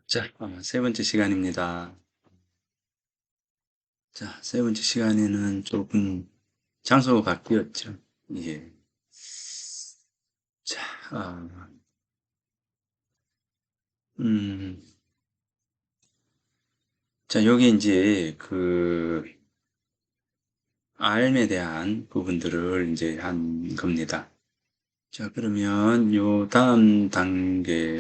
자, 세 번째 시간입니다. 자, 세 번째 시간에는 조금 장소가 바뀌었죠. 예. 자, 음, 자, 여기 이제 알에 대한 부분들을 이제 한 겁니다. 자, 그러면 요 다음 단계로,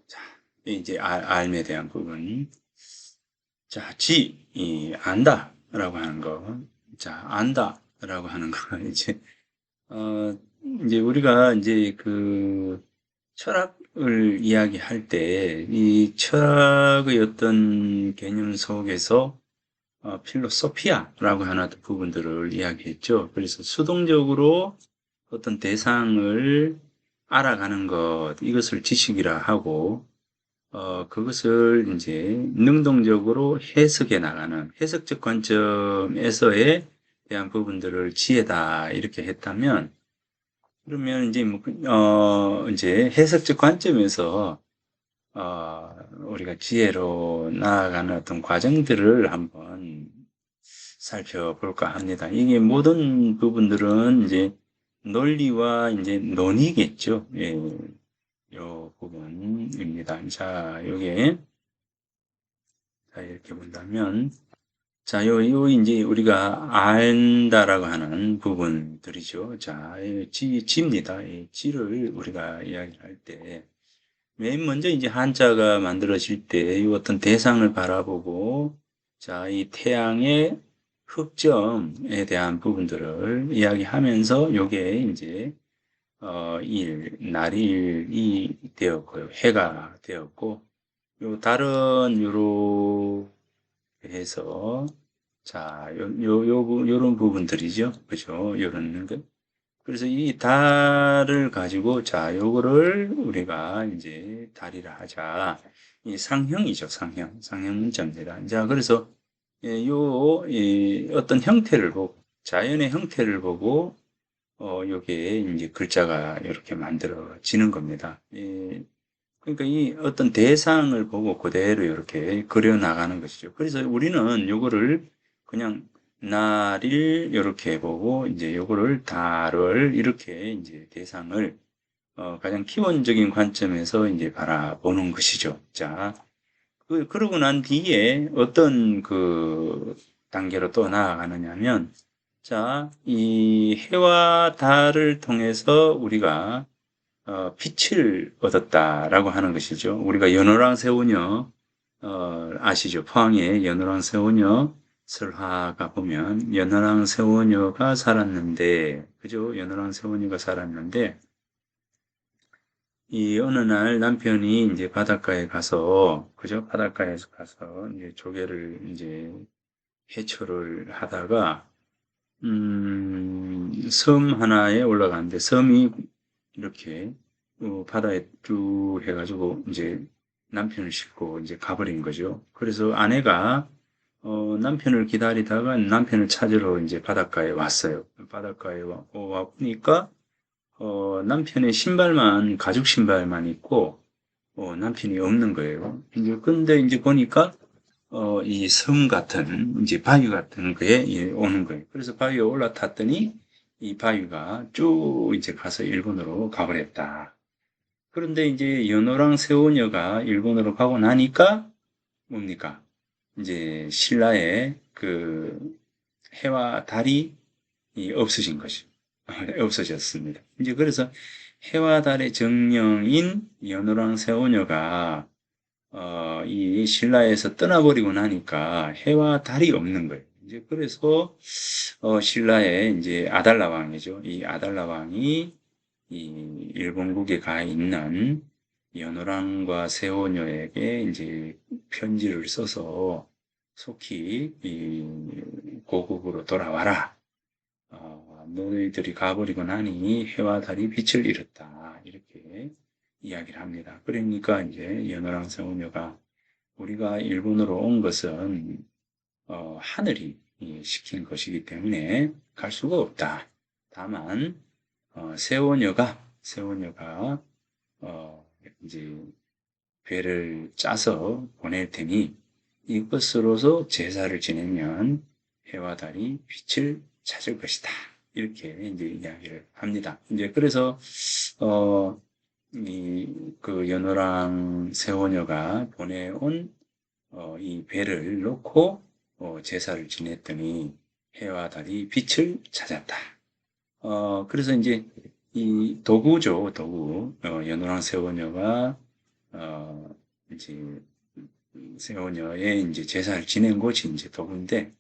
자, 이제 알에 대한 부분. 자, 안다 라고 하는 거. 자, 안다 라고 하는 거. 이제 어, 이제 우리가 이제 철학을 이야기할 때, 이 철학의 어떤 개념 속에서, 필로소피아라고 하는 어떤 부분들을 이야기했죠. 그래서 수동적으로 어떤 대상을 알아가는 것, 이것을 지식이라 하고, 그것을 이제 능동적으로 해석해 나가는 해석적 관점에서의 대한 부분들을 지혜다, 이렇게 했다면, 그러면 이제 이제 해석적 관점에서 우리가 지혜로 나아가는 어떤 과정들을 한번 살펴볼까 합니다. 이게 모든 부분들은 이제 논리와 이제 논의겠죠. 예, 요 부분입니다. 자, 요게 자 이렇게 본다면 자, 요 이제 우리가 안다라고 하는 부분들이죠. 자, 지입니다. 이 지를 우리가 이야기할 때, 맨 먼저 이제 한자가 만들어질 때, 이 어떤 대상을 바라보고, 자, 이 태양의 흑점에 대한 부분들을 이야기하면서, 요게 이제, 날일이 되었고요. 해가 되었고, 요 다른 해서 자, 요런 부분들이죠. 그죠? 요런 것. 그래서 이 달을 가지고 자, 요거를 우리가 이제 달이라 하자. 이 상형이죠. 상형 문자입니다. 자, 그래서 예, 어떤 형태를 보고 자연의 형태를 보고 요게 이제 글자가 이렇게 만들어지는 겁니다. 그러니까 이 어떤 대상을 보고 그대로 이렇게 그려 나가는 것이죠. 그래서 우리는 요거를 그냥 날일 이렇게 보고 이제 요거를 달을 이렇게 이제 대상을 가장 기본적인 관점에서 이제 바라보는 것이죠. 자, 그러고 난 뒤에 어떤 단계로 또 나아가느냐면 자, 이 해와 달을 통해서 우리가 빛을 얻었다라고 하는 것이죠. 우리가 연호랑 세우녀 아시죠? 포항에 연호랑 세우녀 설화가 보면 연호랑 세우녀가 살았는데 그죠? 연호랑 세우녀가 살았는데 이 어느 날 남편이 이제 바닷가에 가서 그죠? 바닷가에서 가서 이제 조개를 이제 해초를 하다가 섬 하나에 올라가는데 섬이 이렇게 바다에 쭉 해가지고 이제 남편을 싣고 이제 가버린 거죠. 그래서 아내가 남편을 기다리다가 남편을 찾으러 이제 바닷가에 왔어요. 바닷가에 와 보니까 남편의 신발만 가죽 신발만 있고 남편이 없는 거예요. 이제 근데 이제 보니까 이 섬 같은, 이제 바위 같은 거에 오는 거예요. 그래서 바위에 올라탔더니 이 바위가 쭉 이제 가서 일본으로 가버렸다. 그런데 이제 연호랑 세오녀가 일본으로 가고 나니까 뭡니까? 이제 신라의 해와 달이 없어진 것이 없어졌습니다. 이제 그래서 해와 달의 정령인 연호랑 세오녀가 이 신라에서 떠나버리고 나니까 해와 달이 없는 거예요. 이제 그래서 신라의 이제 아달라 왕이죠. 이 아달라 왕이 이 일본국에 가 있는 연호랑과 세오녀에게 이제 편지를 써서 속히 이 고국으로 돌아와라. 너희들이 가버리고 나니 해와 달이 빛을 잃었다. 이렇게 이야기를 합니다. 그러니까 이제 연호랑 세오녀가 우리가 일본으로 온 것은 하늘이 시킨 것이기 때문에 갈 수가 없다. 다만 세오녀가 이제 배를 짜서 보낼 테니 이것으로서 제사를 지내면 해와 달이 빛을 찾을 것이다. 이렇게 이제 이야기를 합니다. 이제 그래서 그 연호랑 세원녀가 보내온 이 배를 놓고 제사를 지냈더니 해와 달이 빛을 찾았다. 그래서 이제 이 도구죠, 도구. 연호랑 세원녀가 이제 세원녀의 이제 제사를 지낸 곳이 이제 도구인데,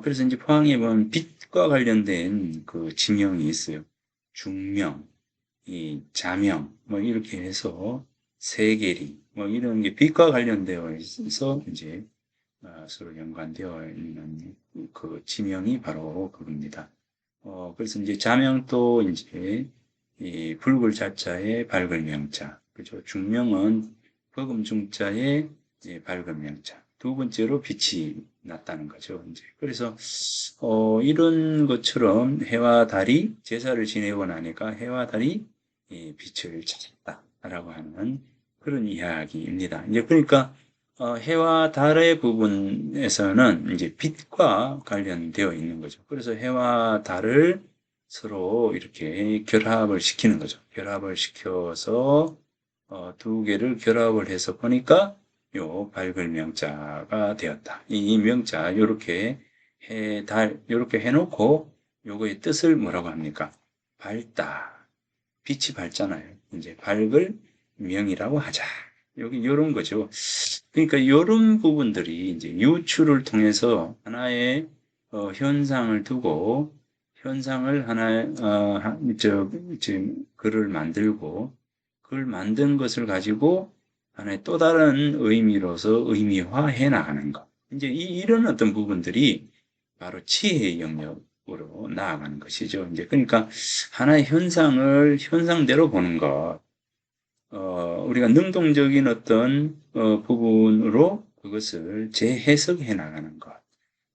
그래서 이제 포항에 보면 빛과 관련된 그 지명이 있어요. 중명, 이 자명, 뭐 이렇게 해서 세계리, 뭐 이런 게 빛과 관련되어 있어서 이제 서로 연관되어 있는 그 지명이 바로 그겁니다. 그래서 이제 자명도 이제 이 붉을 자자에 밝을 명자, 그죠? 중명은 버금 중자에 이제 밝은 명자. 두 번째로 빛이 났다는 거죠. 이제 그래서 이런 것처럼 해와 달이 제사를 지내고 나니까 해와 달이 이 빛을 찾았다라고 하는 그런 이야기입니다. 이제 그러니까 해와 달의 부분에서는 이제 빛과 관련되어 있는 거죠. 그래서 해와 달을 서로 이렇게 결합을 시키는 거죠. 결합을 시켜서 두 개를 결합을 해서 보니까 요 밝을 명자가 되었다. 이 명자 요렇게 해, 달 요렇게 해놓고 요거의 뜻을 뭐라고 합니까? 밝다. 빛이 밝잖아요. 이제 밝을 명이라고 하자. 여기 요런 거죠. 그러니까 요런 부분들이 이제 유추를 통해서 하나의 현상을 두고 현상을 하나 지금 글을 만들고 그걸 만든 것을 가지고 하나의 또 다른 의미로서 의미화해 나가는 것. 이제 이런 어떤 부분들이 바로 지혜의 영역으로 나아가는 것이죠. 이제 그러니까 하나의 현상을 현상대로 보는 것. 우리가 능동적인 어떤 부분으로 그것을 재해석해 나가는 것.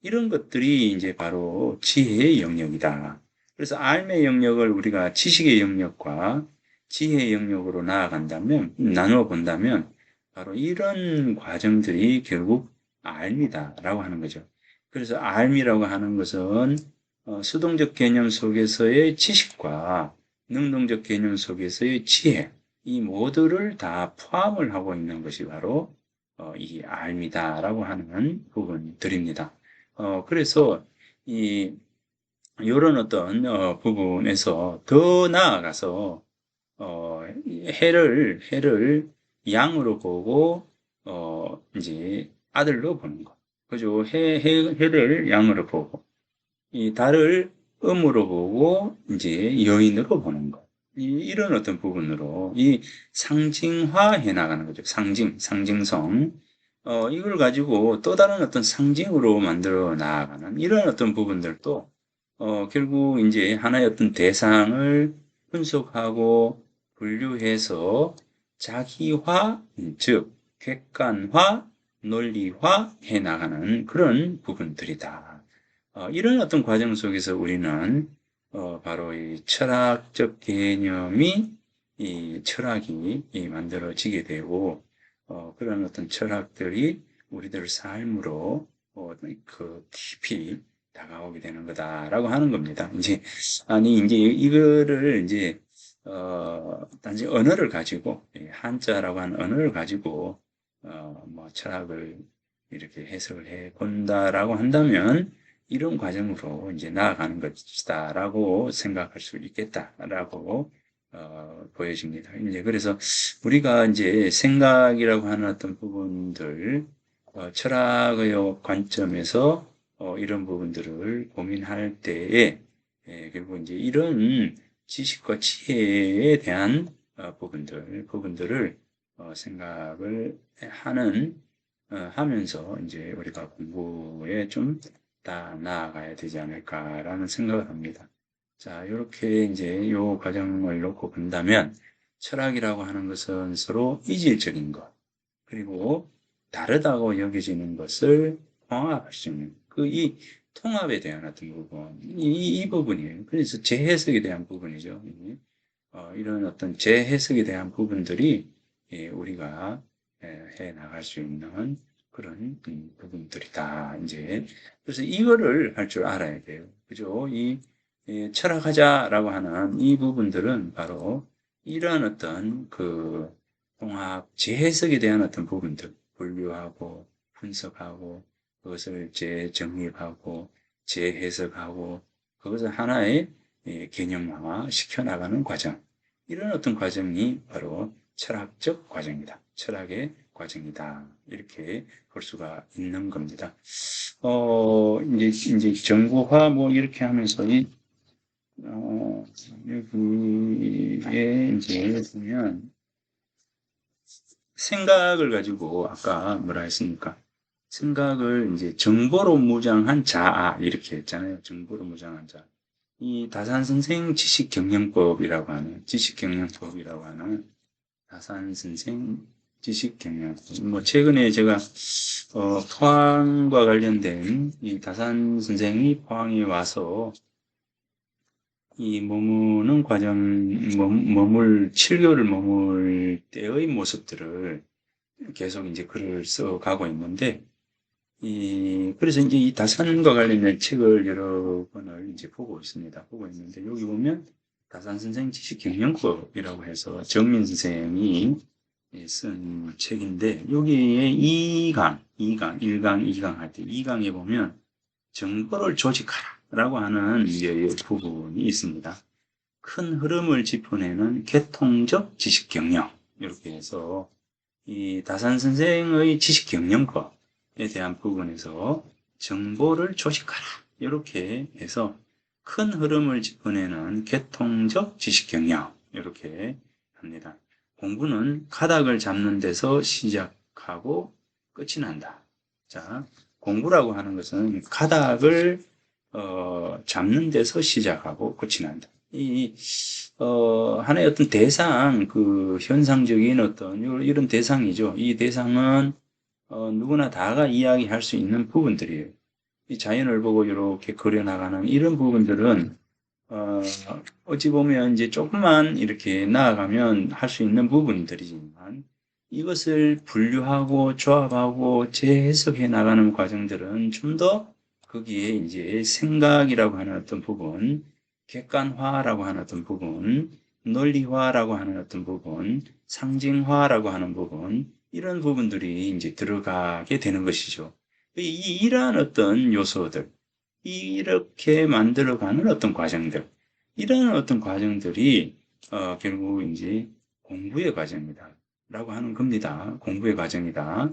이런 것들이 이제 바로 지혜의 영역이다. 그래서 삶의 영역을 우리가 지식의 영역과 지혜의 영역으로 나아간다면, 나누어 본다면, 바로 이런 과정들이 결국 알미다라고 하는 거죠. 그래서 알미라고 하는 것은 수동적 개념 속에서의 지식과 능동적 개념 속에서의 지혜, 이 모두를 다 포함을 하고 있는 것이 바로 이 알미다라고 하는 부분들입니다. 그래서 이 이런 어떤 부분에서 더 나아가서 해를 양으로 보고 이제 아들로 보는 것. 그죠? 해를 양으로 보고 이 달을 음으로 보고 이제 여인으로 보는 것. 이런 어떤 부분으로 이 상징화해 나가는 거죠. 상징성. 이걸 가지고 또 다른 어떤 상징으로 만들어 나가는 이런 어떤 부분들도 결국 이제 하나의 어떤 대상을 분석하고 분류해서 자기화, 즉 객관화, 논리화 해 나가는 그런 부분들이다. 이런 어떤 과정 속에서 우리는 바로 이 철학적 개념이 이 철학이 만들어지게 되고 그런 어떤 철학들이 우리들 삶으로 그 깊이 다가오게 되는 거다라고 하는 겁니다. 이제 아니 이제 이거를 이제 단지 언어를 가지고 한자라고 하는 언어를 가지고 뭐 철학을 이렇게 해석을 해 본다라고 한다면 이런 과정으로 이제 나아가는 것이다라고 생각할 수 있겠다라고 보여집니다. 이제 그래서 우리가 이제 생각이라고 하는 어떤 부분들 철학의 관점에서 이런 부분들을 고민할 때에 결국 이제 이런 지식과 지혜에 대한 부분들을 생각을 하면서 이제 우리가 공부에 좀 다 나아가야 되지 않을까라는 생각을 합니다. 자, 이렇게 이제 이 과정을 놓고 본다면 철학이라고 하는 것은 서로 이질적인 것, 그리고 다르다고 여겨지는 것을 통합할 수 있는 이 통합에 대한 어떤 부분, 이 부분이에요. 그래서 재해석에 대한 부분이죠. 이런 어떤 재해석에 대한 부분들이 우리가 해 나갈 수 있는 그런 부분들이다. 이제 그래서 이거를 할 줄 알아야 돼요. 그죠? 철학하자라고 하는 이 부분들은 바로 이러한 어떤 그 통합, 재해석에 대한 어떤 부분들, 분류하고 분석하고 그것을 재정립하고 재해석하고 그것을 하나의 개념화 시켜나가는 과정. 이런 어떤 과정이 바로 철학적 과정이다. 철학의 과정이다. 이렇게 볼 수가 있는 겁니다. 이제 정보화 뭐 이렇게 하면서 여기에 이제 보면 생각을 가지고 아까 뭐라 했습니까? 생각을 이제 정보로 무장한 자아 이렇게 했잖아요. 정보로 무장한 자. 이 다산선생 지식경영법이라고 하는 다산선생 지식경영법. 뭐 최근에 제가 포항과 관련된 이 다산선생이 포항에 와서 이 머무는 과정, 7개월을 머물 때의 모습들을 계속 이제 글을 써 가고 있는데, 그래서 이제 이 다산과 관련된 책을 여러 권을 이제 보고 있습니다. 보고 있는데, 여기 보면 다산 선생 지식 경영법이라고 해서 정민 선생이 쓴 책인데, 여기에 1강, 2강 할 때, 2강에 보면 정보를 조직하라 라고 하는 이제 부분이 있습니다. 큰 흐름을 짚어내는 개통적 지식 경영. 이렇게 해서 이 다산 선생의 지식 경영법에 대한 부분에서 정보를 조직하라. 이렇게 해서 큰 흐름을 짚어내는 개통적 지식 경영. 이렇게 합니다. 공부는 가닥을 잡는 데서 시작하고 끝이 난다. 자, 공부라고 하는 것은 가닥을 잡는 데서 시작하고 끝이 난다. 하나의 어떤 대상, 그 현상적인 어떤 이런 대상이죠. 이 대상은 누구나 다가 이야기할 수 있는 부분들이에요. 이 자연을 보고 이렇게 그려나가는 이런 부분들은 어찌 보면 이제 조금만 이렇게 나아가면 할 수 있는 부분들이지만 이것을 분류하고 조합하고 재해석해 나가는 과정들은 좀 더 거기에 이제 생각이라고 하는 어떤 부분, 객관화라고 하는 어떤 부분, 논리화라고 하는 어떤 부분, 상징화라고 하는 부분, 이런 부분들이 이제 들어가게 되는 것이죠. 이러한 어떤 요소들, 이렇게 만들어가는 어떤 과정들, 이런 어떤 과정들이 결국 이제 공부의 과정이다. 라고 하는 겁니다. 공부의 과정이다.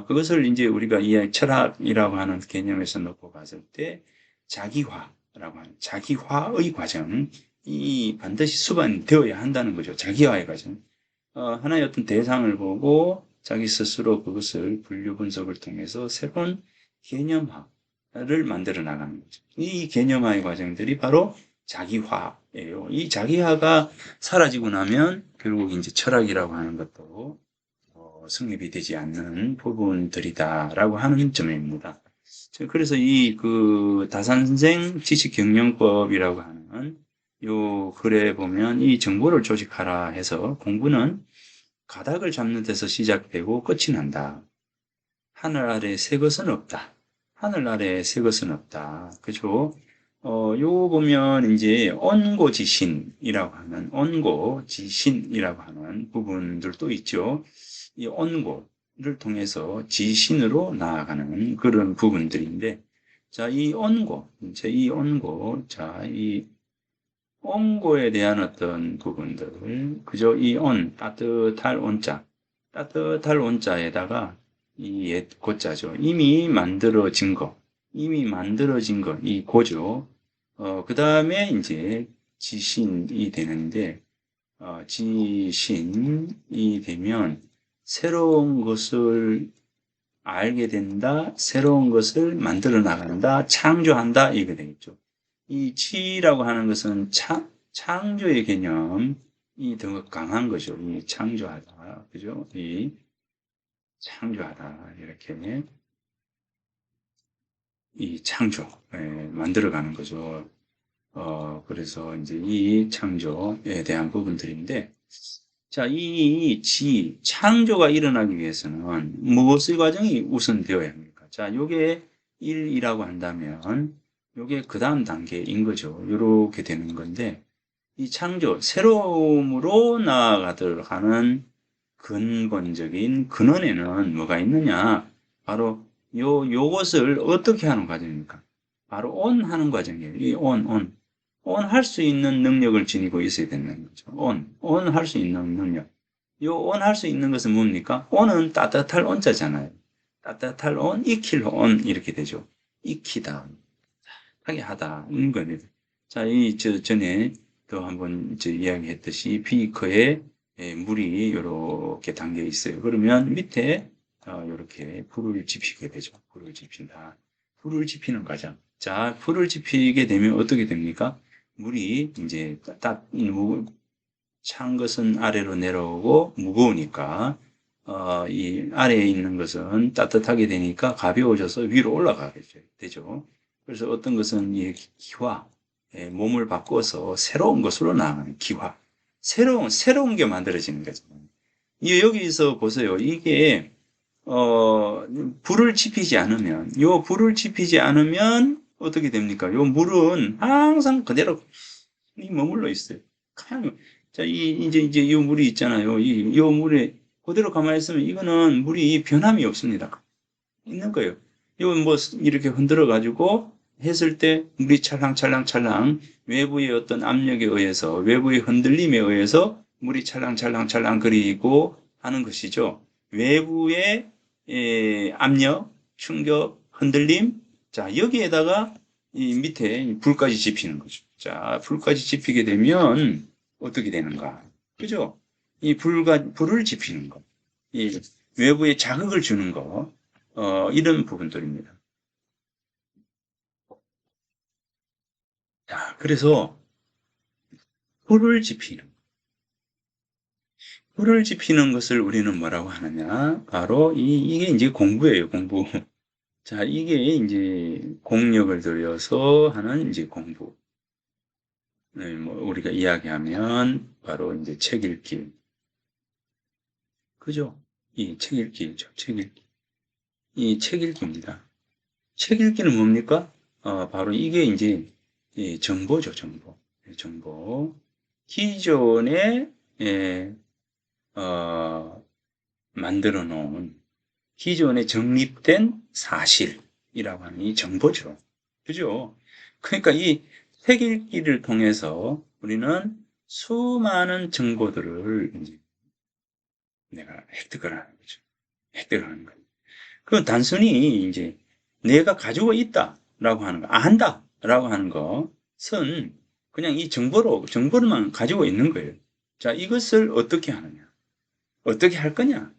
그것을 이제 우리가 이 철학이라고 하는 개념에서 놓고 봤을 때 자기화라고 하는 자기화의 과정, 이 반드시 수반되어야 한다는 거죠. 자기화의 과정. 하나의 어떤 대상을 보고 자기 스스로 그것을 분류 분석을 통해서 새로운 개념화를 만들어 나가는 거죠. 이 개념화의 과정들이 바로 자기화예요. 이 자기화가 사라지고 나면 결국 이제 철학이라고 하는 것도 성립이 되지 않는 부분들이다라고 하는 점입니다. 그래서 이 그 다산생 지식경영법이라고 하는 요 글에 보면 이 정보를 조직하라 해서 공부는 가닥을 잡는 데서 시작되고 끝이 난다. 하늘 아래 새 것은 없다. 하늘 아래 새 것은 없다. 그죠? 요 보면 이제 언고지신이라고 하는 부분들도 있죠. 이 언고를 통해서 지신으로 나아가는 그런 부분들인데, 자, 이 언고에 대한 어떤 부분들, 그죠? 따뜻할 온자에다가 이 옛 고자죠. 이미 만들어진 거, 이 고죠. 그 다음에 이제 지신이 되는데, 지신이 되면 새로운 것을 알게 된다, 새로운 것을 만들어 나간다, 창조한다, 이게 되겠죠. 이 지라고 하는 것은 창조의 개념이 더 강한 거죠. 이 창조하다, 그죠? 이 창조하다, 이렇게 이 창조, 만들어가는 거죠. 그래서 이제 이 창조에 대한 부분들인데, 자, 이 창조가 일어나기 위해서는 무엇의 과정이 우선 되어야 합니까? 자, 요게 1이라고 한다면 요게 그 다음 단계인 거죠. 요렇게 되는 건데 이 창조, 새로움으로 나아가도록 하는 근본적인 근원에는 뭐가 있느냐? 바로 요것을 어떻게 하는 과정입니까? 바로 on 하는 과정이에요. 이 on. on 할 수 있는 능력을 지니고 있어야 된다는 거죠. on 할 수 있는 능력. 요 on 할 수 있는 것은 뭡니까? on은 따뜻할 on자잖아요. 따뜻할 on, 익힐 on 이렇게 되죠. 익히다, 하게 하다, 거입니다. 자, 전에 또 한번 이야기했듯이 비커에 물이 이렇게 담겨 있어요. 그러면 밑에 이렇게 불을 지피게 되죠. 불을 지핀다. 불을 지피는 과정. 자, 불을 지피게 되면 어떻게 됩니까? 물이 이제 찬 것은 아래로 내려오고 무거우니까 이 아래에 있는 것은 따뜻하게 되니까 가벼워져서 위로 올라가게 되죠. 그래서 어떤 것은 이 기화, 몸을 바꿔서 새로운 것으로 나아가는 기화. 새로운 게 만들어지는 거죠. 여기서 보세요. 이게, 불을 지피지 않으면 어떻게 됩니까? 요 물은 항상 그대로 머물러 있어요. 그냥, 자, 이제 이 물이 있잖아요. 이 물에 그대로 가만히 있으면 이거는 물이 변함이 없습니다. 있는 거예요. 이거 뭐 이렇게 흔들어 가지고 했을 때 물이 찰랑찰랑찰랑 외부의 어떤 압력에 의해서 외부의 흔들림에 의해서 물이 찰랑찰랑찰랑 그리고 하는 것이죠. 외부의 압력, 충격, 흔들림. 자, 여기에다가 이 밑에 불까지 지피는 거죠. 자, 불까지 지피게 되면 어떻게 되는가? 그죠? 이 불을 지피는 거. 이 외부에 자극을 주는 거. 이런 부분들입니다. 자, 그래서 불을 지피는, 불을 지피는 것을 우리는 뭐라고 하느냐? 바로 이게 이제 공부예요, 공부. 자, 이게 이제 공력을 들여서 하는 이제 공부. 네, 뭐 우리가 이야기하면 바로 이제 책 읽기. 그죠? 이 책 읽기죠, 책 읽기. 이 책 읽기입니다. 책 읽기는 뭡니까? 바로 이게 이제 정보죠, 정보. 정보. 기존에 예, 어, 만들어 놓은 기존에 정립된 사실이라고 하는 이 정보죠. 그죠? 그러니까 이 책 읽기를 통해서 우리는 수많은 정보들을 이제 내가 획득을 하는 거죠. 획득을 하는 거예요. 그건 단순히 이제 내가 가지고 있다라고 하는 거, 안다라고 하는 것은 그냥 이 정보로만 가지고 있는 거예요. 자, 이것을 어떻게 하느냐? 어떻게 할 거냐?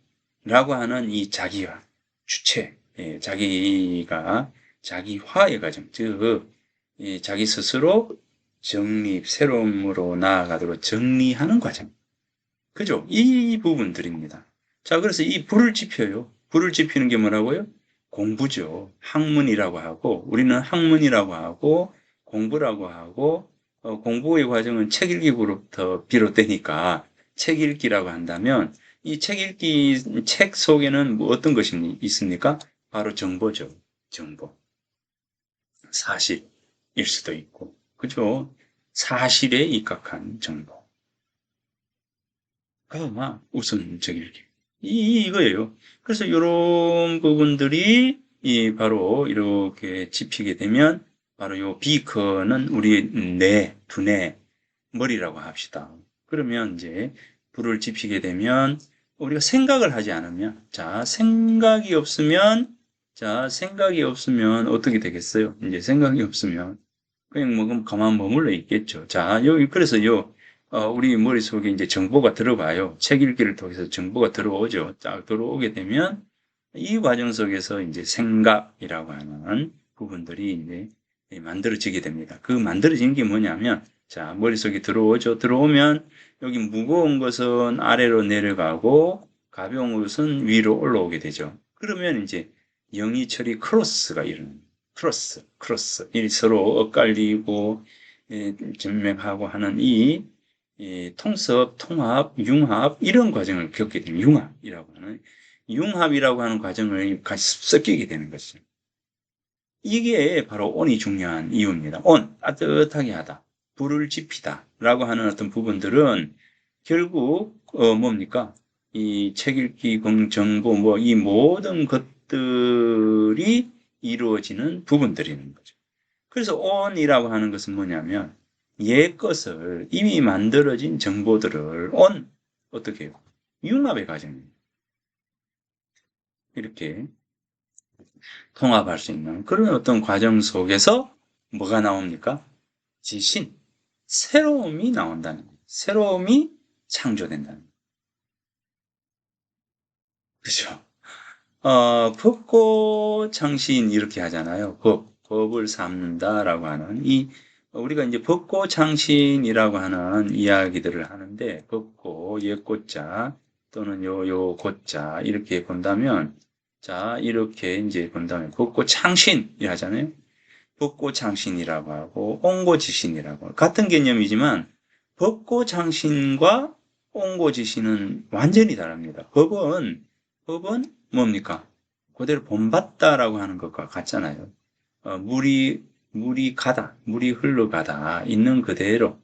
라고 하는 이 자기화, 주체, 자기가 자기화의 과정, 즉, 자기 스스로 정립, 새로움으로 나아가도록 정리하는 과정. 그죠? 이 부분들입니다. 자, 그래서 이 불을 지펴요. 불을 지피는 게 뭐라고요? 공부죠. 학문이라고 하고, 우리는 학문이라고 하고, 공부라고 하고, 공부의 과정은 책 읽기부터 비롯되니까 책 읽기라고 한다면, 이 책 읽기, 책 속에는 뭐 어떤 것이 있습니까? 바로 정보죠. 정보. 사실일 수도 있고, 그죠? 사실에 입각한 정보. 막 우선적일 게. 이거예요. 그래서 이런 부분들이 바로 이렇게 짚히게 되면 바로 요 비커는 우리 두뇌, 머리라고 합시다. 그러면 이제 불을 지피게 되면 우리가 생각을 하지 않으면 생각이 없으면 어떻게 되겠어요? 이제 생각이 없으면 그냥 뭐 가만 머물러 있겠죠. 자, 여기 그래서 우리 머릿속에 이제 정보가 들어가요. 책 읽기를 통해서 정보가 들어오죠. 딱 들어오게 되면 이 과정 속에서 이제 생각이라고 하는 부분들이 이제 만들어지게 됩니다. 그 만들어진 게 뭐냐면, 자, 머릿속에 들어오죠. 들어오면 여기 무거운 것은 아래로 내려가고 가벼운 것은 위로 올라오게 되죠. 그러면 이제 영이처리 크로스가 일어납니다. 크로스. 이 서로 엇갈리고, 전맥하고 하는 이 이 통섭, 통합, 융합 이런 과정을 겪게 되면 융합이라고 하는 과정을 같이 섞이게 되는 것이죠. 이게 바로 온이 중요한 이유입니다. 온, 따뜻하게 하다, 불을 지피다 라고 하는 어떤 부분들은 결국 뭡니까? 이 책 읽기, 정보 뭐 이 모든 것들이 이루어지는 부분들이는 거죠. 그래서 온이라고 하는 것은 뭐냐면 옛 것을 이미 만들어진 정보들을 어떻게 해요? 융합의 과정입니다. 이렇게 통합할 수 있는 그런 어떤 과정 속에서 뭐가 나옵니까? 지신, 새로움이 나온다는 거예요. 새로움이 창조된다는 거예요. 그죠? 법고창신 이렇게 하잖아요. 법을 삼는다라고 하는 우리가 이제 법고창신이라고 하는 이야기들을 하는데 법고, 옛고자 또는 요 고자 이렇게 본다면 자, 이렇게 이제 본다면 법고창신이 하잖아요. 법고창신이라고 하고 옹고지신이라고 같은 개념이지만 법고창신과 옹고지신은 완전히 다릅니다. 법은 뭡니까? 그대로 본받다라고 하는 것과 같잖아요. 물이 가다, 물이 흘러가다 있는 그대로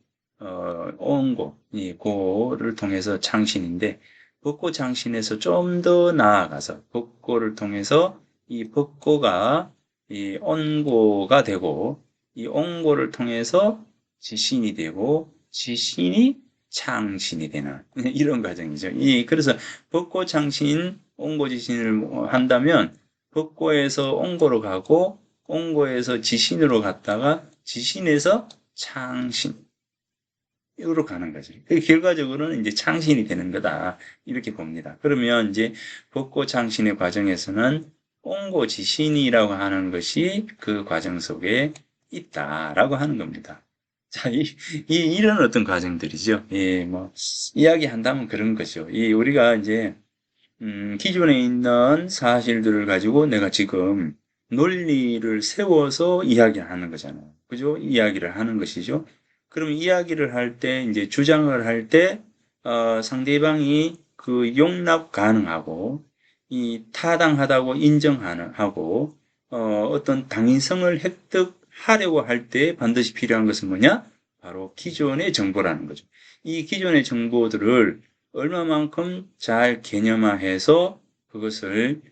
옹고, 이 고를 통해서 창신인데 법고창신에서 좀 더 나아가서 법고를 통해서 이 법고가 이 온고가 되고 이 온고를 통해서 지신이 되고 지신이 창신이 되는 이런 과정이죠. 그래서 법고창신, 온고지신을 한다면 법고에서 온고로 가고 온고에서 지신으로 갔다가 지신에서 창신으로 가는 거죠. 결과적으로는 이제 창신이 되는 거다 이렇게 봅니다. 그러면 이제 법고창신의 과정에서는 옹고지신이라고 하는 것이 그 과정 속에 있다라고 하는 겁니다. 자, 이런 어떤 과정들이죠. 예, 뭐, 이야기한다면 그런 거죠. 우리가 이제, 기존에 있는 사실들을 가지고 내가 지금 논리를 세워서 이야기를 하는 거잖아요. 그죠? 이야기를 하는 것이죠. 그럼 이야기를 할 때, 이제 주장을 할 때, 상대방이 그 용납 가능하고, 이 타당하다고 인정하고, 어떤 당위성을 획득하려고 할 때 반드시 필요한 것은 뭐냐? 바로 기존의 정보라는 거죠. 이 기존의 정보들을 얼마만큼 잘 개념화해서 그것을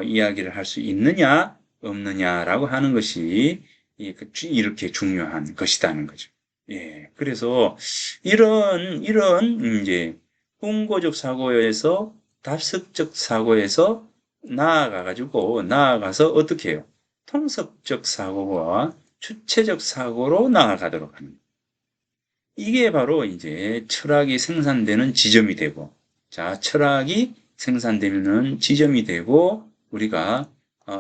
이야기를 할 수 있느냐, 없느냐라고 하는 것이 이렇게 중요한 것이라는 거죠. 예, 그래서 이런 이제 훈고적 사고에서 답습적 사고에서 나아가서 어떻게 해요? 통섭적 사고와 주체적 사고로 나아가도록 합니다. 이게 바로 이제 철학이 생산되는 지점이 되고, 자, 철학이 생산되는 지점이 되고, 우리가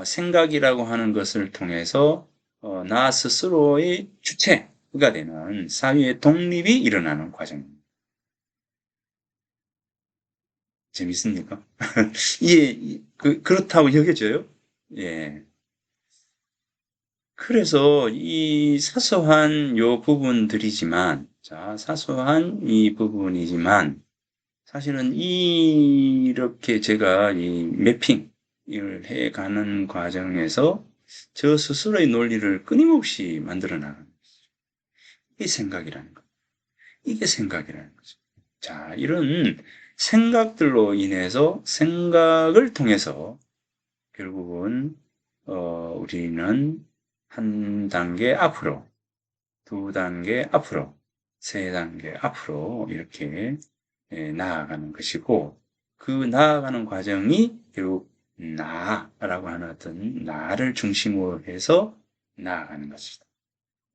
생각이라고 하는 것을 통해서 나 스스로의 주체가 되는 사회의 독립이 일어나는 과정입니다. 재밌습니까? 예, 그렇다고 여겨져요? 예. 그래서 이 사소한 요 부분들이지만, 자, 사소한 이 부분이지만, 사실은 이렇게 제가 이 매핑을 해 가는 과정에서 저 스스로의 논리를 끊임없이 만들어 나가는 이게 생각이라는 거. 이게 생각이라는 거죠. 자, 이런 생각들로 인해서 생각을 통해서 결국은 우리는 한 단계 앞으로, 두 단계 앞으로, 세 단계 앞으로 이렇게 나아가는 것이고 그 나아가는 과정이 결국 나라고 하는 어떤 나를 중심으로 해서 나아가는 것이다.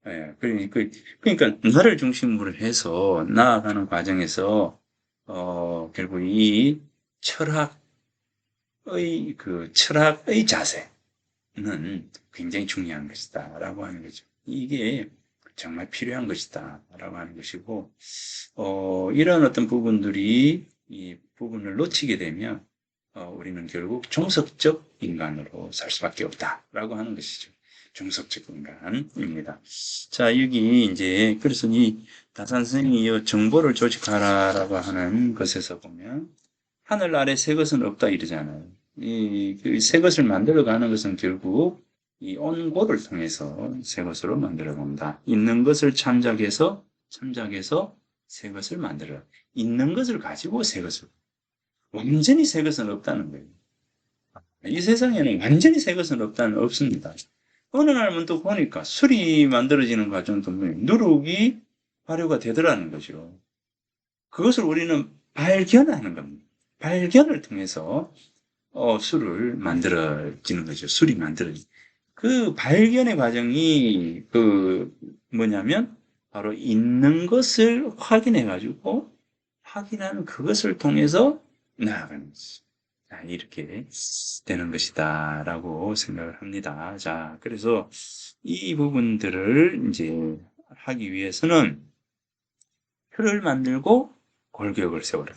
예, 그러니까 나를 중심으로 해서 나아가는 과정에서 결국 이 철학의 자세는 굉장히 중요한 것이다라고 하는 거죠. 이게 정말 필요한 것이다라고 하는 것이고, 이런 어떤 부분들이 이 부분을 놓치게 되면 우리는 결국 종속적 인간으로 살 수밖에 없다라고 하는 것이죠. 중석적 인간입니다. 자, 여기 이제 그래서 이 다산 선생이 이 정보를 조직하라라고 하는 것에서 보면 하늘 아래 새 것은 없다 이러잖아요. 새 것을 만들어가는 것은 결국 이 온고를 통해서 새 것으로 만들어 간다. 있는 것을 참작해서 새 것을 만들어. 있는 것을 가지고 새 것을. 완전히 새 것은 없다는 거예요. 이 세상에는 완전히 새 것은 없습니다. 어느 날 문득 보니까 술이 만들어지는 과정도 누룩이 발효가 되더라는 거죠. 그것을 우리는 발견하는 겁니다. 발견을 통해서 술을 만들어지는 거죠. 술이 만들어지. 그 발견의 과정이 뭐냐면 바로 있는 것을 확인해 가지고 확인하는 그것을 통해서 나아가는 거죠. 자, 이렇게 되는 것이다라고 생각을 합니다. 자, 그래서 이 부분들을 이제 하기 위해서는 표를 만들고 골격을 세워라.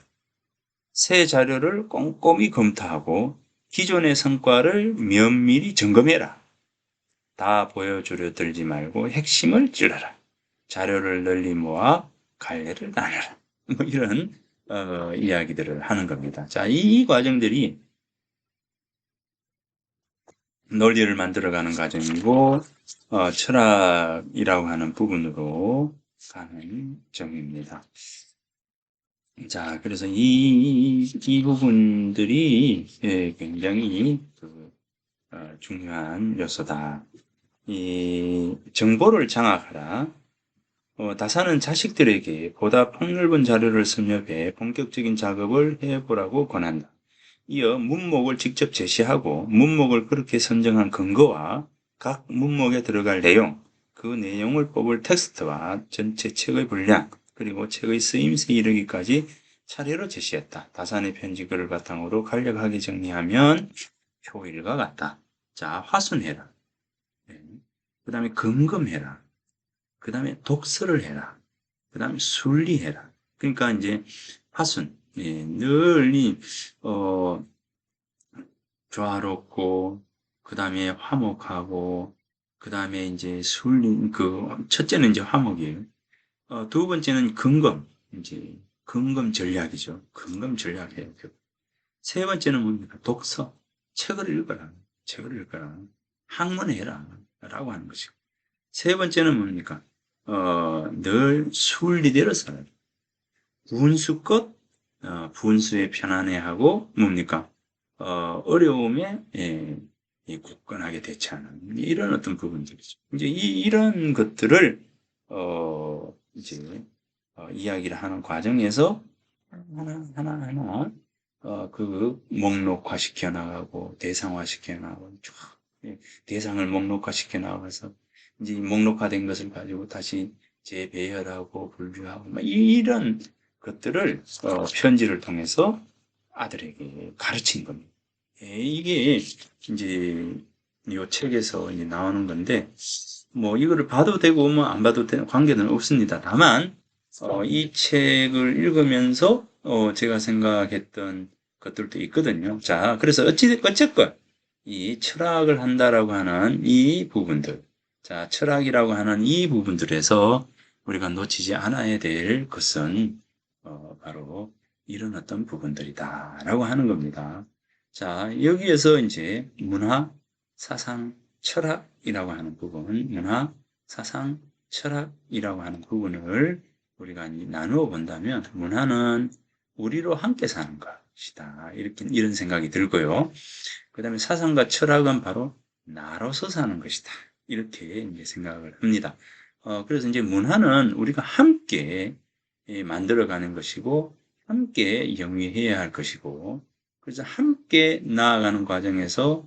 새 자료를 꼼꼼히 검토하고 기존의 성과를 면밀히 점검해라. 다 보여주려 들지 말고 핵심을 찔러라. 자료를 널리 모아 갈래를 나눠라. 뭐 이런 이야기들을 하는 겁니다. 자, 이 과정들이 논리를 만들어가는 과정이고 철학이라고 하는 부분으로 가는 점입니다. 자, 그래서 이 부분들이 굉장히 중요한 요소다. 이 정보를 장악하라. 다사는 자식들에게 보다 폭넓은 자료를 섭렵해 본격적인 작업을 해보라고 권한다. 이어 문목을 직접 제시하고 문목을 그렇게 선정한 근거와 각 문목에 들어갈 내용, 그 내용을 뽑을 텍스트와 전체 책의 분량, 그리고 책의 쓰임새에 이르기까지 차례로 제시했다. 다산의 편지글을 바탕으로 간략하게 정리하면 표일과 같다. 자, 화순해라. 그 다음에 금금해라. 그 다음에 독서를 해라. 그 다음에 순리해라. 그러니까 이제 화순, 늘 조화롭고, 그 다음에 화목하고, 그 다음에 이제 첫째는 이제 화목이에요. 두 번째는 근검, 이제 근검 전략이죠. 근검 전략이에요. 세 번째는 뭡니까? 독서. 책을 읽어라. 책을 읽어라. 학문해라. 라고 하는 것이고. 세 번째는 뭡니까? 늘 순리대로 살아라. 분수껏, 분수에 편안해하고, 뭡니까? 어려움에, 굳건하게 대처하는, 이런 어떤 부분들이죠. 이제 이런 것들을, 이제, 이야기를 하는 과정에서 하나하나, 목록화 시켜 나가고, 대상화 시켜 나가고, 쭉, 대상을 목록화 시켜 나가서, 이제 목록화된 것을 가지고 다시 재배열하고 분류하고 막 이런 것들을 편지를 통해서 아들에게 가르친 겁니다. 이게 이제 이 책에서 이제 나오는 건데 뭐 이거를 봐도 되고 뭐 안 봐도 되는 관계는 없습니다. 다만 이 책을 읽으면서 제가 생각했던 것들도 있거든요. 자, 그래서 어쨌건 이 철학을 한다라고 하는 이 부분들, 자, 철학이라고 하는 이 부분들에서 우리가 놓치지 않아야 될 것은 바로 이런 어떤 부분들이다라고 하는 겁니다. 자, 여기에서 이제 문화, 사상, 철학이라고 하는 부분, 문화, 사상, 철학이라고 하는 부분을 우리가 나누어 본다면 문화는 우리로 함께 사는 것이다. 이런 생각이 들고요. 그 다음에 사상과 철학은 바로 나로서 사는 것이다. 이렇게 이제 생각을 합니다. 그래서 이제 문화는 우리가 함께 만들어가는 것이고, 함께 영위해야 할 것이고, 그래서 함께 나아가는 과정에서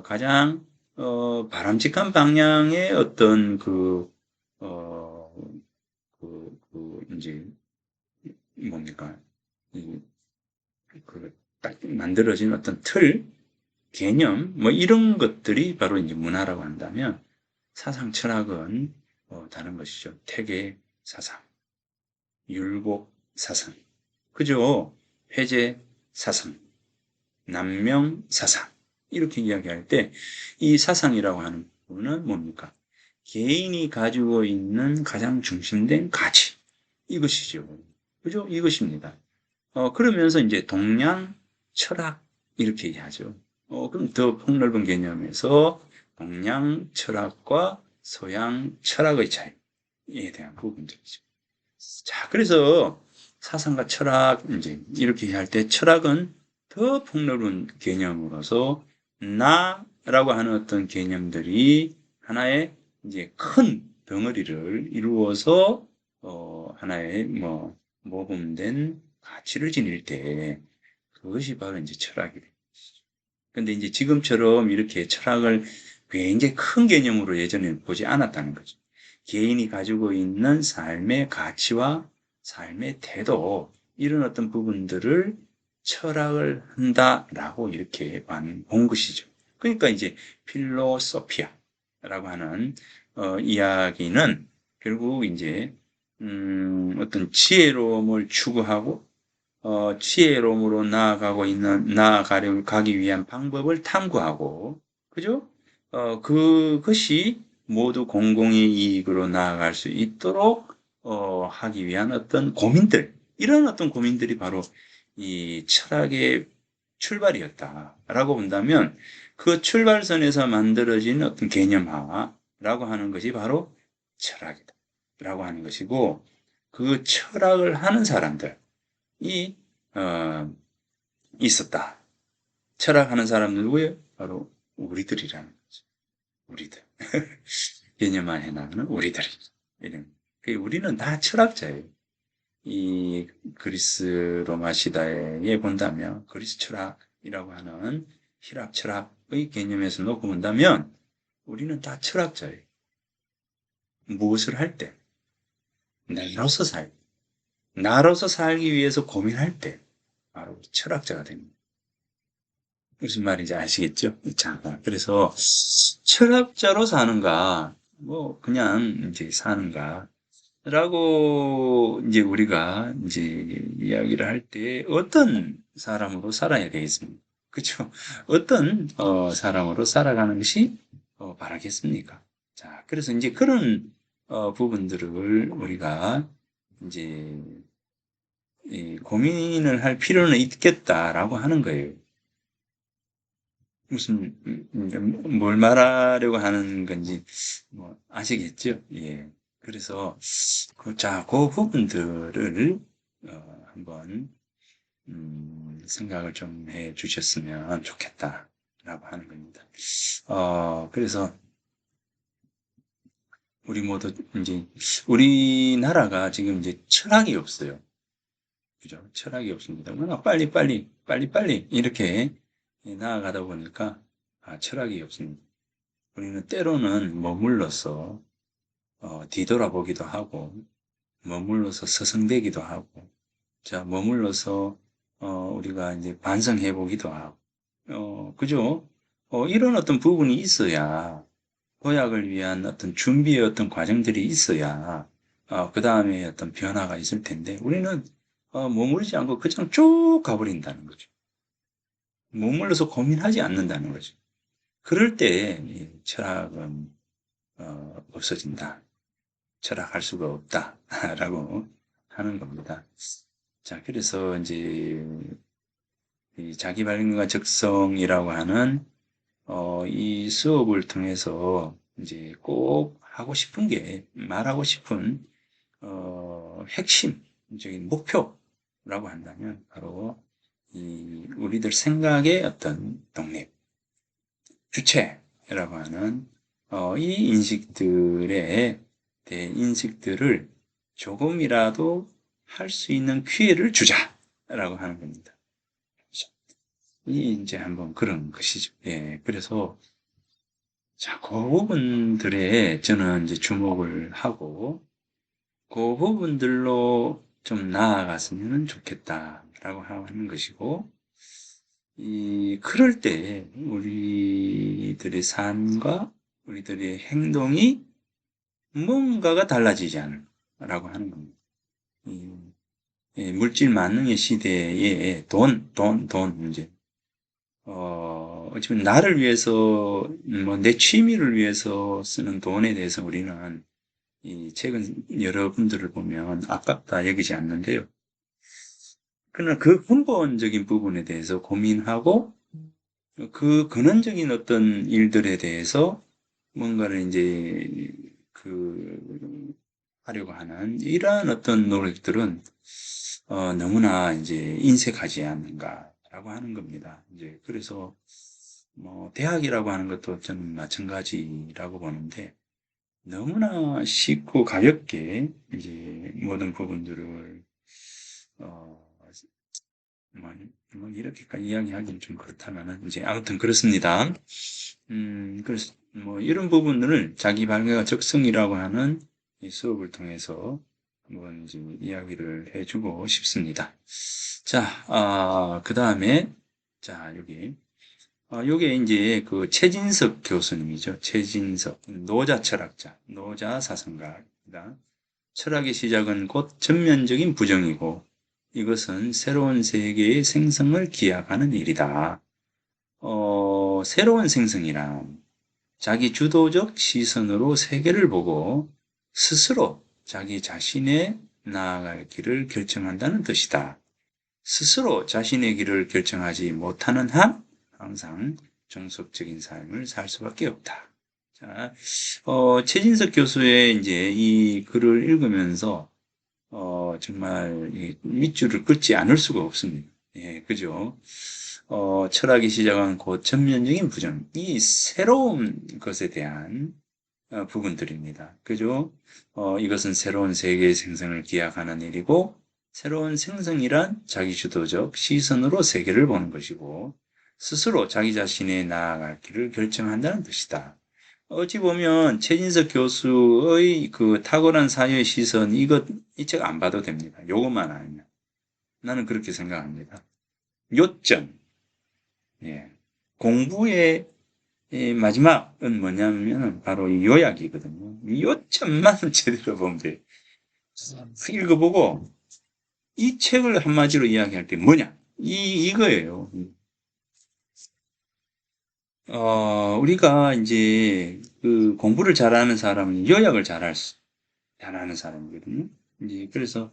가장 바람직한 방향의 어떤 이제 뭡니까 딱 만들어진 어떤 틀, 개념, 뭐 이런 것들이 바로 이제 문화라고 한다면 사상 철학은 다른 것이죠. 태계 사상, 율곡 사상, 그죠? 회제 사상, 남명 사상 이렇게 이야기할 때 이 사상이라고 하는 그거는 뭡니까? 개인이 가지고 있는 가장 중심된 가치. 이것이죠. 그죠? 이것입니다. 그러면서 이제 동양 철학 이렇게 얘기하죠. 그럼 더 폭넓은 개념에서 동양 철학과 서양 철학의 차이에 대한 부분들이죠. 자, 그래서 사상과 철학 이제 이렇게 할 때 철학은 더 폭넓은 개념으로서 나라고 하는 어떤 개념들이 하나의 이제 큰 덩어리를 이루어서 하나의 뭐 모범된 가치를 지닐 때 그것이 바로 이제 철학이 됩니다. 근데 이제 지금처럼 이렇게 철학을 굉장히 큰 개념으로 예전에 보지 않았다는 거죠. 개인이 가지고 있는 삶의 가치와 삶의 태도, 이런 어떤 부분들을 철학을 한다라고 이렇게 본 것이죠. 그러니까 이제 필로소피아라고 하는 이야기는 결국 이제 어떤 지혜로움을 추구하고 지혜로움으로 나아가기 위한 방법을 탐구하고, 그죠? 그것이 모두 공공의 이익으로 나아갈 수 있도록, 하기 위한 어떤 고민들, 이런 어떤 고민들이 바로 이 철학의 출발이었다라고 본다면, 그 출발선에서 만들어진 어떤 개념화라고 하는 것이 바로 철학이다. 라고 하는 것이고, 그 철학을 하는 사람들, 이 있었다. 철학하는 사람들 누구예요? 바로 우리들이라는 거죠. 우리들. 개념화 해나가는 우리들. 이런. 우리는 다 철학자예요. 이 그리스 로마 시대에 본다면 그리스 철학이라고 하는 히랍 철학의 개념에서 놓고 본다면 우리는 다 철학자예요. 무엇을 할 때? 나로서 나로서 살기 위해서 고민할 때 바로 철학자가 됩니다. 무슨 말인지 아시겠죠? 자, 그래서 철학자로 사는가, 뭐 그냥 이제 사는가, 라고 이제 우리가 이제 이야기를 할 때 어떤 사람으로 살아야 되겠습니까? 그렇죠? 어떤 사람으로 살아가는 것이 바라겠습니까? 자, 그래서 이제 그런 부분들을 우리가 이제 고민을 할 필요는 있겠다라고 하는 거예요. 무슨 뭘 말하려고 하는 건지 뭐 아시겠죠? 예. 그래서 그 부분들을 한번 생각을 좀 해 주셨으면 좋겠다라고 하는 겁니다. 그래서 우리 모두 이제 우리나라가 지금 이제 철학이 없어요. 그죠? 철학이 없습니다. 워낙 빨리 이렇게 나아가다 보니까 철학이 없습니다. 우리는 때로는 머물러서 뒤돌아보기도 하고, 머물러서 서성대기도 하고, 자, 머물러서 우리가 이제 반성해 보기도 하고, 그죠? 이런 어떤 부분이 있어야 도약을 위한 어떤 준비의 어떤 과정들이 있어야 그 다음에 어떤 변화가 있을 텐데 우리는 머무르지 않고 그냥 쭉 가버린다는 거죠. 머물러서 고민하지 않는다는 거죠. 그럴 때 철학은 없어진다. 철학할 수가 없다라고 하는 겁니다. 자, 그래서 이제 이 자기 발견과 적성이라고 하는 이 수업을 통해서 이제 꼭 하고 싶은 게 말하고 싶은 핵심적인 목표라고 한다면 바로 이 우리들 생각의 어떤 독립, 주체라고 하는 이 인식들에 대해 인식들을 조금이라도 할 수 있는 기회를 주자라고 하는 겁니다. 이 이제 한번 그런 것이죠. 예, 그래서 자, 그 부분들에 저는 이제 주목을 하고 그 부분들로 좀 나아갔으면 좋겠다라고 하는 것이고 그럴 때 우리들의 삶과 우리들의 행동이 뭔가가 달라지지 않을까라고 하는 겁니다. 물질 만능의 시대에 돈 문제, 어쩌면 나를 위해서, 뭐, 내 취미를 위해서 쓰는 돈에 대해서 우리는 이 책은 여러분들을 보면 아깝다 여기지 않는데요. 그러나 그 근본적인 부분에 대해서 고민하고 그 근원적인 어떤 일들에 대해서 뭔가를 이제 그 하려고 하는 이러한 어떤 노력들은 너무나 이제 인색하지 않는가라고 하는 겁니다. 이제 그래서 뭐 대학이라고 하는 것도 저는 마찬가지라고 보는데 너무나 쉽고 가볍게 이제 모든 부분들을 어, 뭐, 뭐 이렇게까지 이야기하기는 좀 그렇다면은 이제 아무튼 그렇습니다. 그래서 뭐 이런 부분들을 자기 발견과 적성이라고 하는 이 수업을 통해서 한번 이제 이야기를 해주고 싶습니다. 자, 그 다음에 자 여기 요게 이제 그 최진석 교수님이죠. 최진석 노자 철학자, 노자 사상가입니다. 철학의 시작은 곧 전면적인 부정이고 이것은 새로운 세계의 생성을 기약하는 일이다. 새로운 생성이란 자기 주도적 시선으로 세계를 보고 스스로 자기 자신의 나아갈 길을 결정한다는 뜻이다. 스스로 자신의 길을 결정하지 못하는 한 항상 종속적인 삶을 살 수밖에 없다. 자, 최진석 교수의 이제 이 글을 읽으면서 정말 밑줄을 긋지 않을 수가 없습니다. 예, 그죠? 철학이 시작한 고천면적인 부정, 이 새로운 것에 대한 부분들입니다. 그죠? 이것은 새로운 세계의 생성을 기약하는 일이고, 새로운 생성이란 자기주도적 시선으로 세계를 보는 것이고, 스스로 자기 자신의 나아갈 길을 결정한다는 뜻이다. 어찌 보면 최진석 교수의 그 탁월한 사유의 시선, 이 책 안 봐도 됩니다. 요것만 알면. 나는 그렇게 생각합니다. 요점, 예. 공부의 마지막은 뭐냐면 바로 이 요약이거든요. 이 요점만 제대로 보면 돼요. 읽어보고 이 책을 한마디로 이야기할 때 뭐냐? 이거예요. 우리가 이제 그 공부를 잘하는 사람은 요약을 잘하는 사람이거든요. 이제 그래서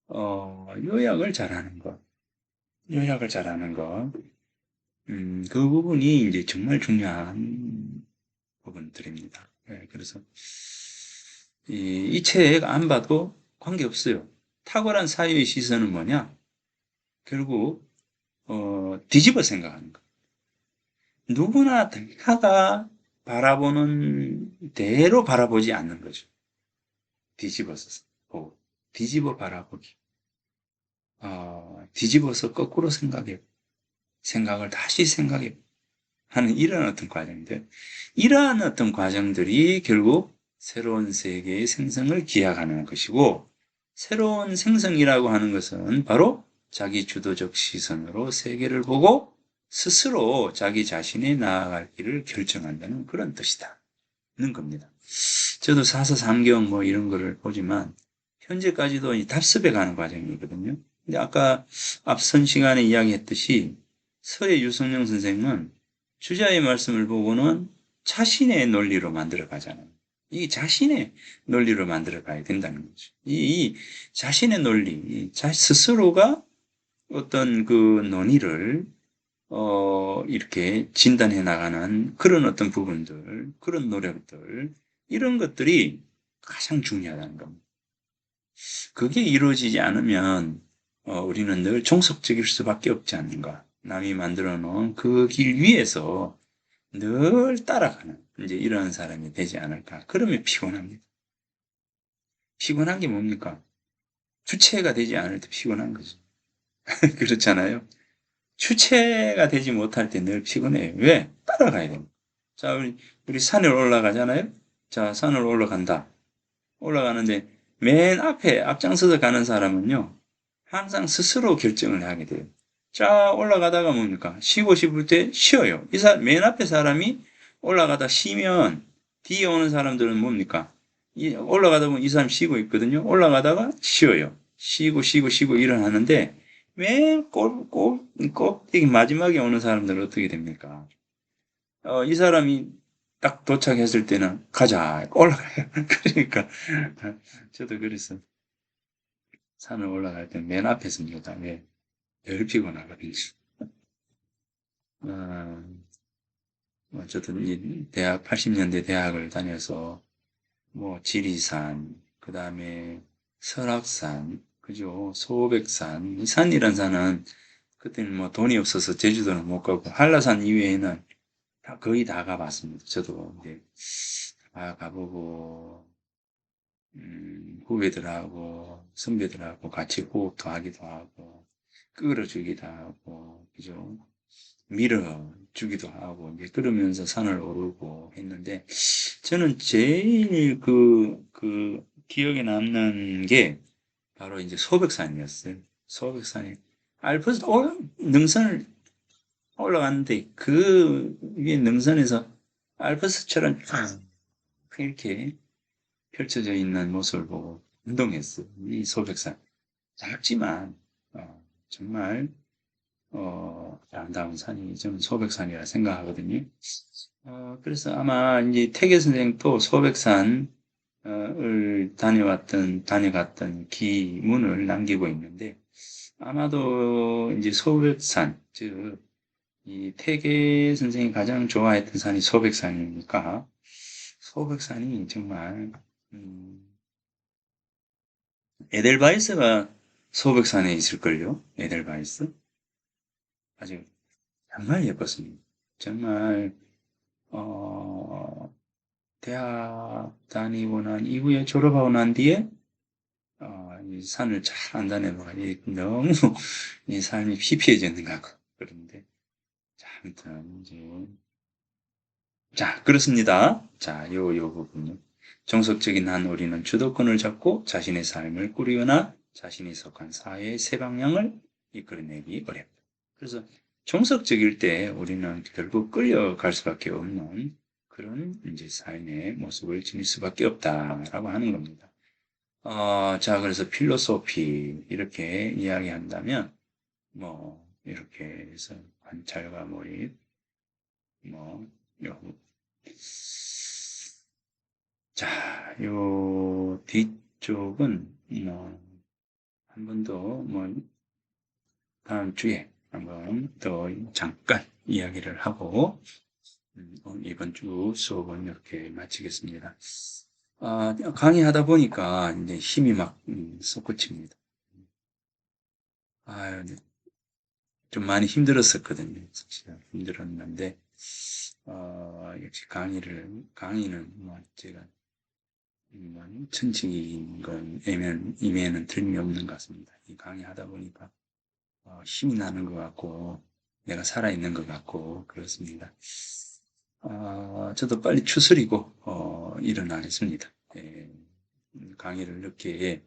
요약을 잘하는 것, 요약을 잘하는 것, 그 부분이 이제 정말 중요한 부분들입니다. 네, 그래서 이 책 안 봐도 관계없어요. 탁월한 사유의 시선은 뭐냐? 결국 뒤집어 생각하는 거. 누구나 다가 바라보는 대로 바라보지 않는 거죠. 뒤집어서 보고, 뒤집어 바라보기. 뒤집어서 거꾸로 생각해. 생각을 다시 생각해. 하는 이런 어떤 과정인데, 이러한 어떤 과정들이 결국 새로운 세계의 생성을 기약하는 것이고, 새로운 생성이라고 하는 것은 바로 자기 주도적 시선으로 세계를 보고 스스로 자기 자신의 나아갈 길을 결정한다는 그런 뜻이다. 는 겁니다. 저도 사서삼경 뭐 이런 거를 보지만, 현재까지도 이 답습해 가는 과정이거든요. 근데 아까 앞선 시간에 이야기했듯이 서예 유성룡 선생은 주자의 말씀을 보고는 자신의 논리로 만들어 가잖아요. 이 자신의 논리로 만들어 가야 된다는 거죠. 이 자신의 논리, 스스로가 어떤 그 논의를 이렇게 진단해 나가는 그런 어떤 부분들, 그런 노력들, 이런 것들이 가장 중요하다는 겁니다. 그게 이루어지지 않으면 우리는 늘 종속적일 수밖에 없지 않는가. 남이 만들어 놓은 그 길 위에서 늘 따라가는 이제 이런 사람이 되지 않을까. 그러면 피곤합니다. 피곤한 게 뭡니까? 주체가 되지 않을 때 피곤한 거죠. 그렇잖아요. 주체가 되지 못할 때 늘 피곤해요. 왜? 따라가야 됩니다. 자, 우리 산을 올라가잖아요. 자, 산을 올라간다. 올라가는데 맨 앞에 앞장서서 가는 사람은요. 항상 스스로 결정을 하게 돼요. 자, 올라가다가 뭡니까? 쉬고 싶을 때 쉬어요. 맨 앞에 사람이 올라가다 쉬면 뒤에 오는 사람들은 뭡니까? 올라가다 보면 이 사람 쉬고 있거든요. 올라가다가 쉬어요. 쉬고 쉬고 쉬고 일을 하는데 맨 꼭대기 마지막에 오는 사람들은 어떻게 됩니까? 이 사람이 딱 도착했을 때는 가자, 올라가요. 그러니까 저도 그랬어. 산을 올라갈 때 맨 앞에 섭니다. 왜? 덜 피곤하거든요. 어, 어쨌든 이 대학 80년대 대학을 다녀서 뭐 지리산, 그 다음에 설악산, 그죠? 소백산, 이 산이란 산은 그때는 뭐 돈이 없어서 제주도는 못 가고 한라산 이외에는 다 거의 다 가봤습니다. 저도 이제 다 가보고 후배들하고 선배들하고 같이 호흡도 하기도 하고 끌어주기도 하고 그죠? 밀어주기도 하고 이제 그러면서 산을 오르고 했는데 저는 제일 그 기억에 남는 게 바로 이제 소백산이었어요. 소백산이 알프스 능선을 올라갔는데 그 위에 능선에서 알프스처럼 쫙 이렇게 펼쳐져 있는 모습을 보고 운동했어요. 이 소백산. 작지만 정말 아름다운 산이 저는 소백산이라 생각하거든요. 그래서 아마 이제 태계 선생도 소백산을 다녀갔던 기문을 남기고 있는데 아마도 이제 소백산, 즉, 이 태계 선생이 가장 좋아했던 산이 소백산이니까 소백산이 정말 에델바이스가 소백산에 있을걸요? 에델바이스? 아주 정말 예뻤습니다. 정말 대학 다니고 난 이후에 졸업하고 난 뒤에 이 산을 잘 안 다녀봐. 너무 이 삶이 피폐해졌는 것 같고 그런데 자, 아무튼 이제 자, 그렇습니다. 자, 요 부분요. 정석적인 한 우리는 주도권을 잡고 자신의 삶을 꾸리거나 자신이 속한 사회의 새 방향을 이끌어내기 어렵다. 그래서 정석적일 때 우리는 결국 끌려갈 수밖에 없는 그런 이제 삶의 모습을 지닐 수밖에 없다라고 하는 겁니다. 자, 그래서 필로소피 이렇게 이야기한다면 뭐 이렇게 해서 관찰과 몰입, 뭐 요 자, 요 뒤쪽은 한 번 더 뭐 다음 주에 한번 더 잠깐 이야기를 하고 이번 주 수업은 이렇게 마치겠습니다. 강의하다 보니까 이제 힘이 막 솟구칩니다. 아유, 네. 좀 많이 힘들었었거든요. 진짜 힘들었는데 역시 강의는 뭐 제가 천직인 건 임에는 틀림이 없는 것 같습니다. 이 강의하다 보니까 힘이 나는 것 같고 내가 살아있는 것 같고 그렇습니다. 저도 빨리 추스리고 일어나겠습니다. 예, 강의를 늦게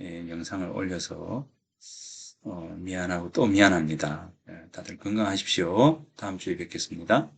영상을 올려서 미안하고 또 미안합니다. 다들 건강하십시오. 다음 주에 뵙겠습니다.